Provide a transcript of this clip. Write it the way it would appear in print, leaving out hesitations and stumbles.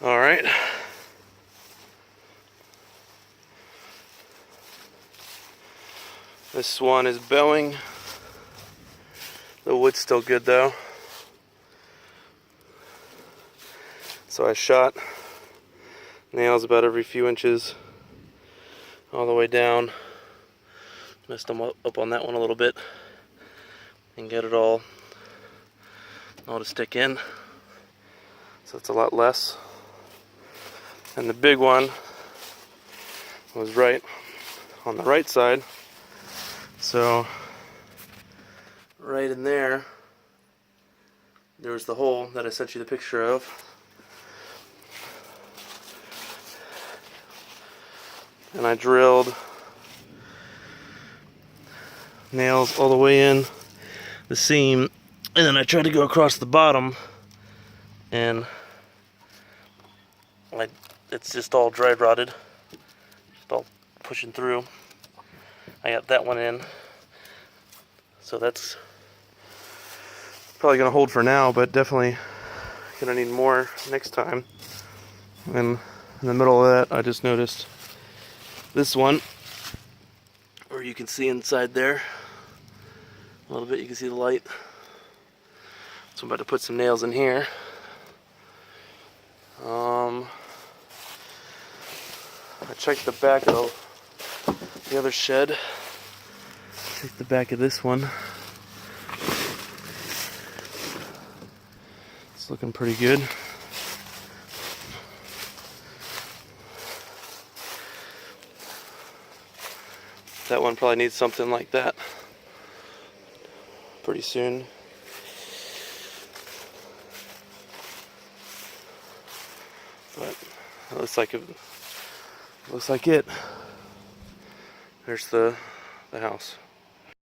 All right. This one is bowing. The wood's still good though. So I shot nails about every few inches all the way down. Messed them up on that one a little bit and get it all to stick in. So it's a lot less. And the big one was right on the right side. So right in there, there was the hole that I sent you the picture of. And I drilled nails all the way in the seam, and then I tried to go across the bottom, and it's just all dry rotted, just all pushing through. I got that one in, so that's probably gonna hold for now, but definitely gonna need more next time. And in the middle of that, I just noticed this one, where you can see inside there a little bit. You can see the light. So I'm about to put some nails in here. I checked the back of the other shed. Check the back of this one. It's looking pretty good. That one probably needs something like that pretty soon. But it looks like it. There's the house.